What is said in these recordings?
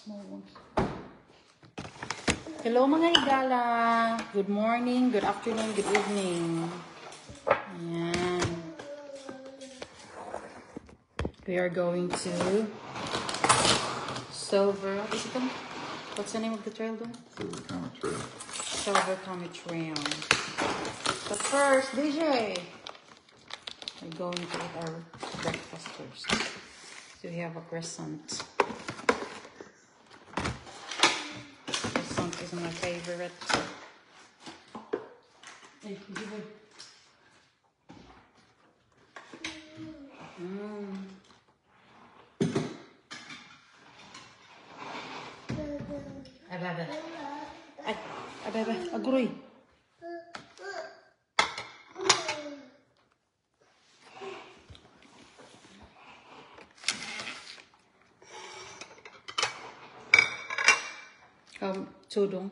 Small ones. Hello mga higala. Good morning, good afternoon, good evening. Ayan. We are going to Silver. What is it? What's the name of the trail though? Silver Comet Trail. Silver Comet Trail. But first, DJ, we're going to eat our breakfast first. So we have a croissant. Croissant is my favorite. Hey, DJ. Ababa, aguroy. Tudong.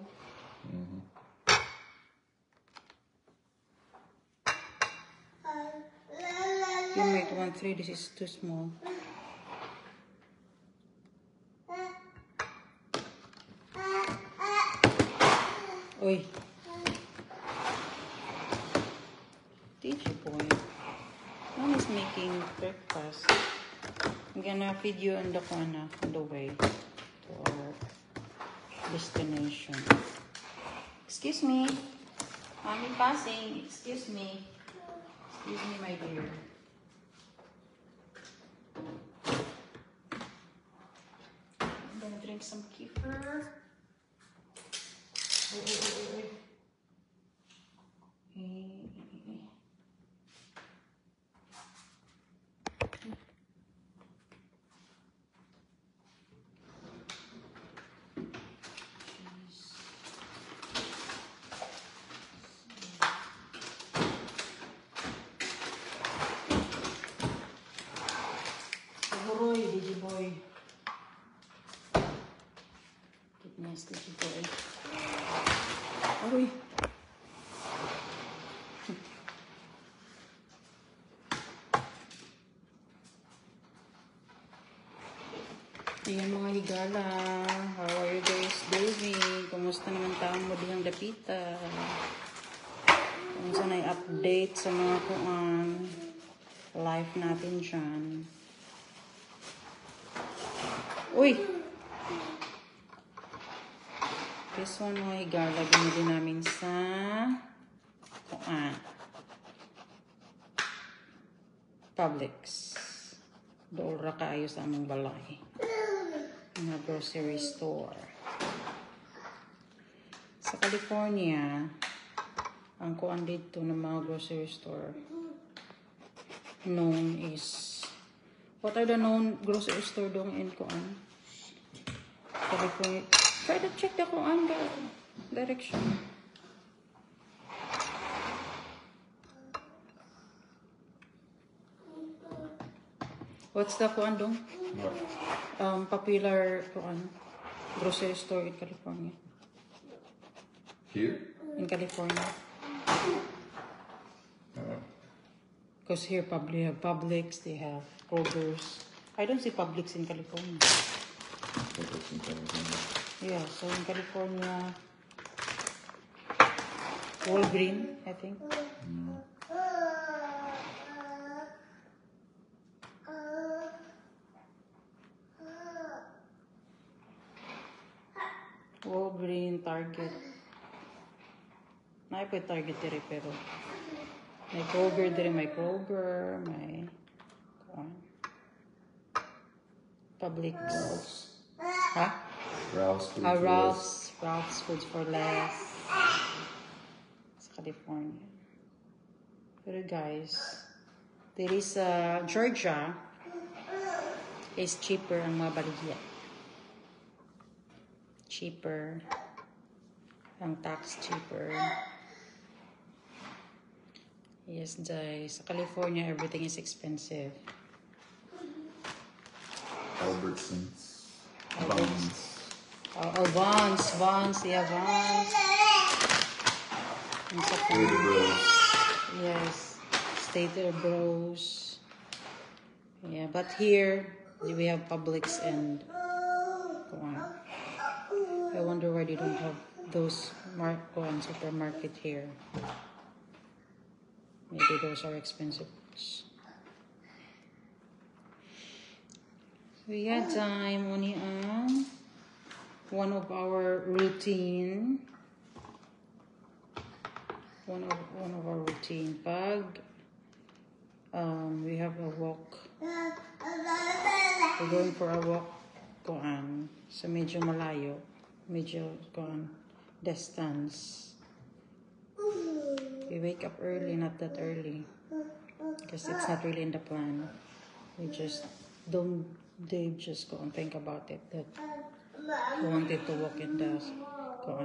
You make 1-3, this is too small. Oi. DJ boy. Mom is making breakfast. I'm gonna feed you on the way to our destination. Excuse me. Mommy passing. Excuse me. Excuse me, my dear. I'm gonna drink some kefir. Aguroy, DJ boy. Goodness, DJ boy. Aroy. Ayan mga higala. How are you guys doing? Kumusta naman taong mo dihang dapita? Kung saan ay update sa mga life natin dyan. Uy! This one mga higala, binili namin sa Publix. Doon ra kaayo sa among balay. Mga grocery store. Sa California, ang kuan dito ng mga grocery store known is, what are the known grocery store doon in kuan? California. Try to check the kuan direction. What's the kuan dong? Popular kuan grocery store in California. Here? In California. Because here they have Publix, they have Kroger's. I don't see Publix in California. Publix in California. Yeah, so in California, Walgreens, I think. Walgreens, Target. Naipay Target dire pero may Kroger dire, may Kroger, may Publix. Ha? Ralph's Foods for Less. Sa California. Pero guys, there is Georgia is cheaper ang mga baligya. Cheaper. Ang tax cheaper. Yes, guys. Sa California, everything is expensive. Albertsons. Vons. Yeah, Vons. Stater Bros. Yes. Stater Bros. Yeah, but here we have Publix and I wonder why they don't have those supermarket here. Maybe those are expensive. So yeah, time only one of our routine. One of our routine. Pag we have a walk. We're going for a walk sa medyo malayo. Medyo distance. We wake up early, not that early. Because it's not really in the plan. We just just go and think about it. That we wanted to walk in the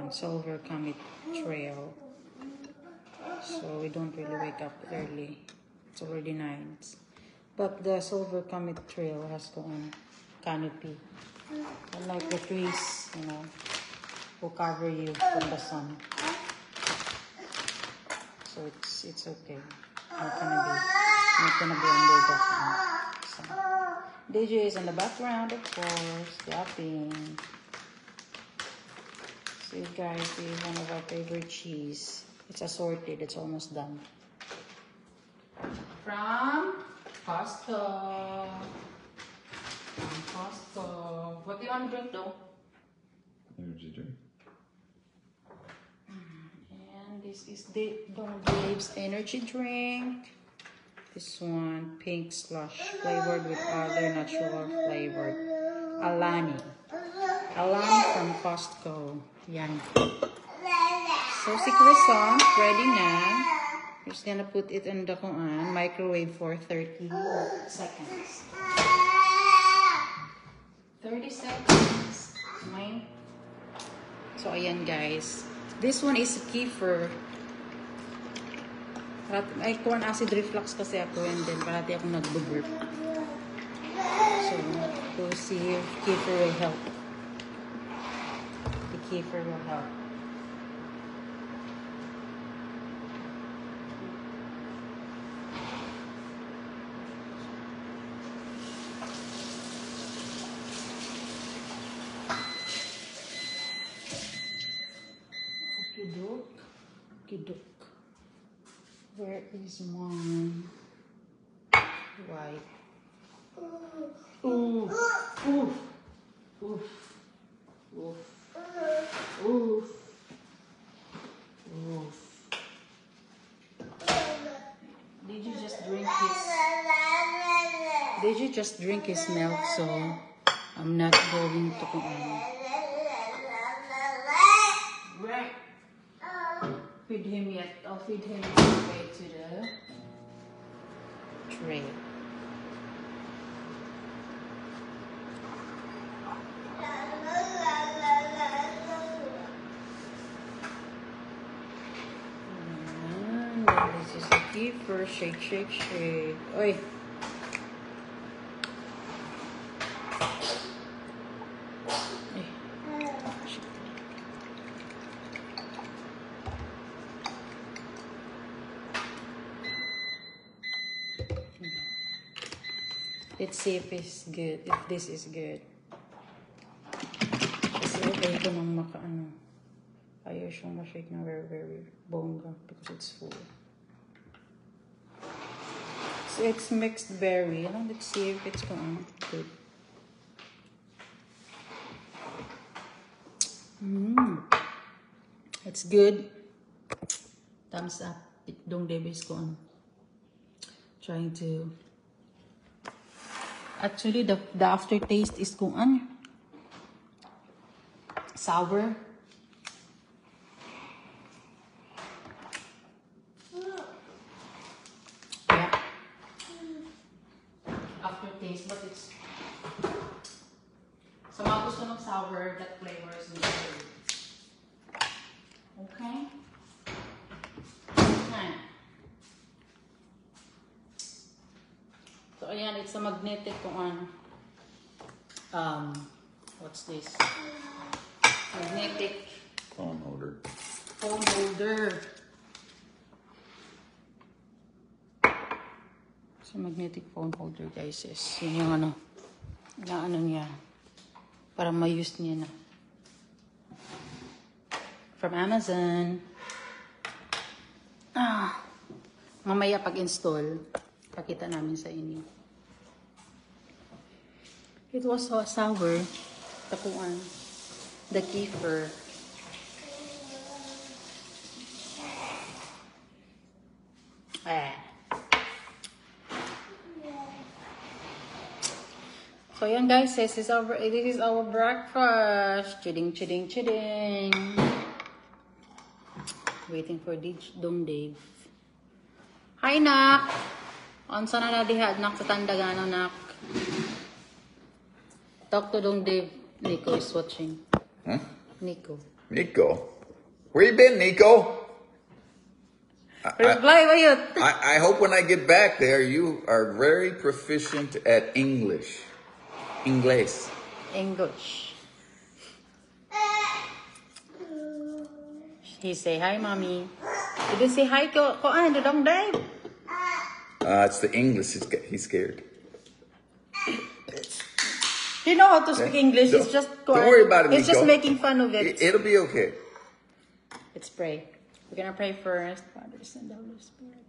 Silver Comet Trail. So we don't really wake up early. It's already 9. But the Silver Comet Trail has canopy. Unlike the trees, will cover you from the sun. So it's okay. Not gonna be under the sun. DJ is in the background, of course, yapping. So you guys, this is one of our favorite cheese. It's assorted. It's almost done. From Costco. What do you want to drink though? Energy drink. And this is the Don Dave's energy drink. This one, pink slush, flavored with other natural flavored. Alani from Costco. Yan. So si croissant, ready na. We're just gonna put it in the microwave for 30 seconds. 30 seconds. So ayan guys. This one is kefir. Ay, acid reflux kasi ako and then parati ako nag-burp. So, we'll see if kefir will help. The kefir will help. Okidok. Where is mine? White. Ooh. Ooh. Ooh. Ooh. Ooh. Ooh. Did you just drink his milk? So I'm not going to feed him yet. I'll feed him on the way to the tray. And this is the kefir. Shake. Oi. Let's see if it's good, if this is good. Kasi okay ko nang ayaw siyang ma-shake na very bongga because it's full. So it's mixed berry. Let's see if it's good. It's good. Thumbs up. Dong Davis ko trying to. Actually, the aftertaste is sour. Yeah. Aftertaste, but it's sa mga gusto ng sour, that flavor is good. Okay. So ayan, it's a magnetic what's this? Magnetic Phone holder. So magnetic phone holder guys is yun yung niya para ma-use niya na. from Amazon. Mamaya pag-install, pakita namin sa inyo. It was so sour. Tapuan. The kefir. So yan guys, this is our breakfast. Chiding. Waiting for Dong Dave. Hi nak. Unsa na diha nak sa tandagano nak? Talk to Dong Dave. Nico is watching. Huh? Nico. Where you been, Nico? Reply ba yun? I hope when I get back there, you are very proficient at English. English. He say hi, mommy. Did you say hi to Dong Dave? It's the English. He's scared. You know how to speak English. It's just don't worry about it, It's Nico. just making fun of it. It'll be okay. Let's pray. We're gonna pray first. Father, Son, and Holy Spirit.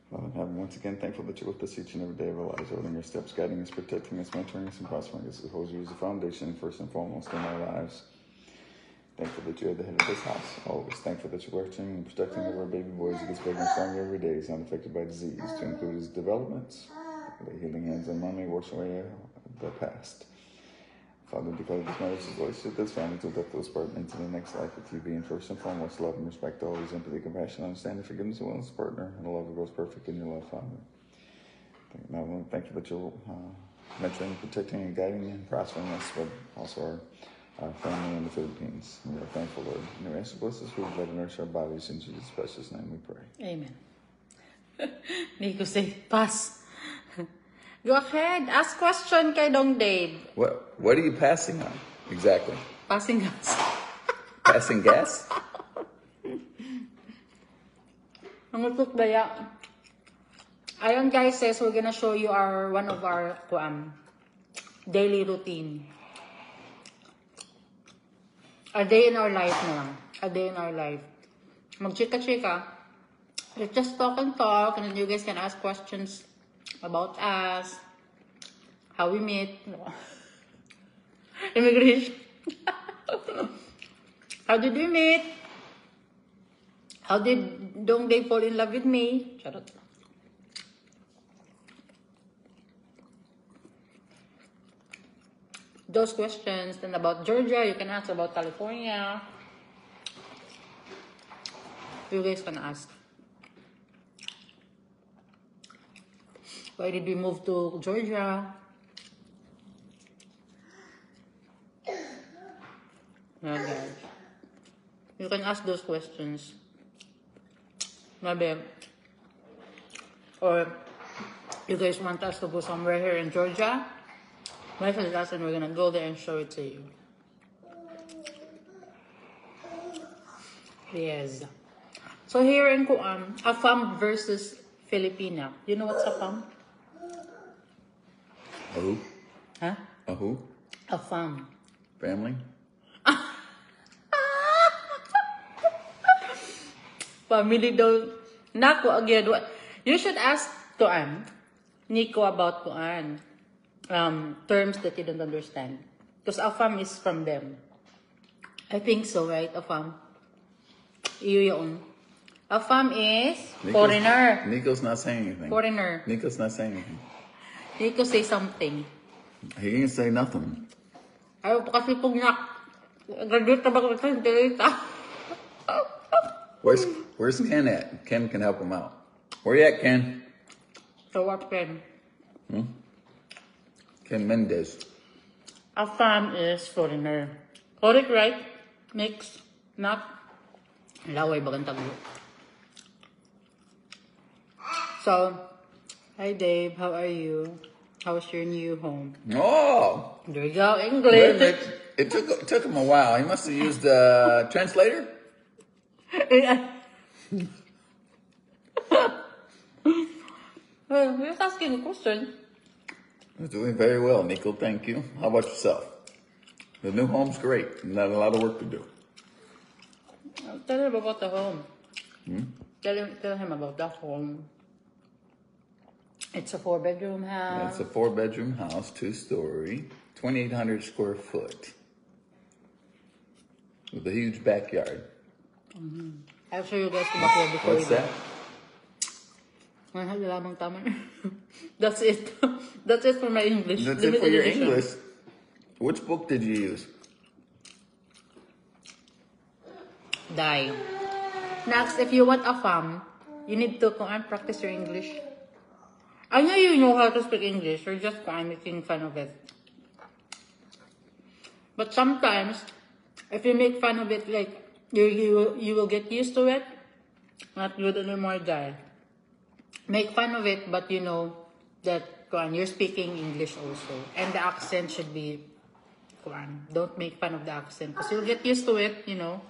Father in heaven, once again, thankful that you're with us each and every day of our lives, ordering our steps, guiding us, protecting us, mentoring us, and prospering us. As you as the foundation, first and foremost, in our lives. Thankful that you're the head of this house. Always thankful that you're watching and protecting over our baby boys. He gets bigger and stronger every day. He's not affected by disease, to include his developments. Lay healing hands on mommy, wash away the past. Father, declare this marriage is relationship, this family, to death, those partner into the next life with you being first and foremost, love and respect, always empathy, compassion, understanding, forgiveness, and wellness partner, and a love that goes perfect in your love, Father. Not only thank you that you're mentoring, protecting, and guiding and prospering us, but also our family in the Philippines. We are thankful, Lord. And answer bless us food, let nourish our bodies. In Jesus' precious name we pray. Amen. Nico say, pass. Go ahead. Ask question kay Dong Dave. What are you passing on? Exactly. Passing gas. Passing gas? Nangutok daya. Ayun guys, says we're gonna show you one of our daily routine. A day in our life na lang. A day in our life. Mag-chika-chika. Let's just talk, and then you guys can ask questions about us, how we meet, immigration. How did we meet? How did Dong Dave fall in love with me? Charot. Those questions. Then about Georgia, you can ask about California. You guys can ask. Why did we move to Georgia? Yeah, guys. You can ask those questions. Maybe. Or you guys want us to go somewhere here in Georgia? Message us and we're gonna go there and show it to you. Yes. So here in AFAM versus Filipina. You know what's AFAM? A who? Huh? A who? AFAM. Family? Family daw. Nako again. You should ask Nico about terms that you don't understand. Because AFAM is from them. I think so, right? AFAM. Yun. AFAM is foreigner. Nico's not saying anything. Foreigner. Nico's not saying anything. Nico say something. He didn't say nothing. Ayaw pa kasi pugnak. Graduate na ba ko sa data? Where's Ken at? Ken can help him out. Where you at, Ken? So what pen? Ken Mendez. AFAM is foreigner. Correct, right? Mix. Not. Laway bagang taglo. So, hi Dave, how are you? How's your new home? Oh! There you go, English. It took him a while. He must have used a translator. Just asking a question. He's doing very well, Nico. Thank you. How about yourself? The new home's great. Not a lot of work to do. Tell him about the home. Tell him about the home. It's a 4-bedroom house. It's a 4-bedroom house, 2-story, 2,800 square foot, with a huge backyard. I'll show you guys the backyard before What's we that? Mahal lamang tama. That's it. That's it for my English. That's it Limited for your edition. English. Which book did you use? Die. Next, if you want a farm, you need to practice your English. I know you know how to speak English. You're just making fun of it. But sometimes, if you make fun of it, like you will get used to it. Not good anymore, die. Make fun of it, but you know that you're speaking English also, and the accent should be. Don't make fun of the accent, because you'll get used to it, you know.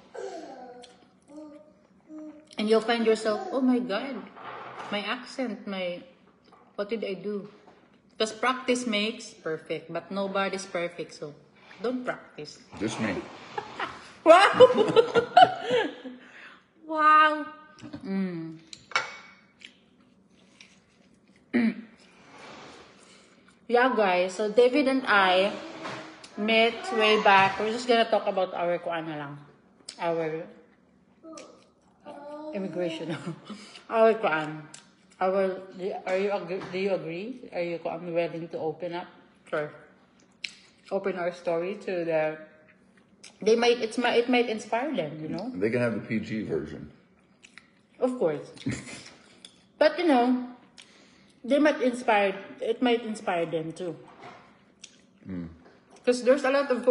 And you'll find yourself, oh my God, my accent, what did I do? Because practice makes perfect, but nobody's perfect, so don't practice. Just me. Wow! Wow! Yeah, guys, so David and I met way back. We're just gonna talk about our our immigration. Our do you agree? Are you willing to open up? Sure. Open our story to the. It might inspire them, you know. They can have the PG version. Of course. But you know, it might inspire them too. Because there's a lot of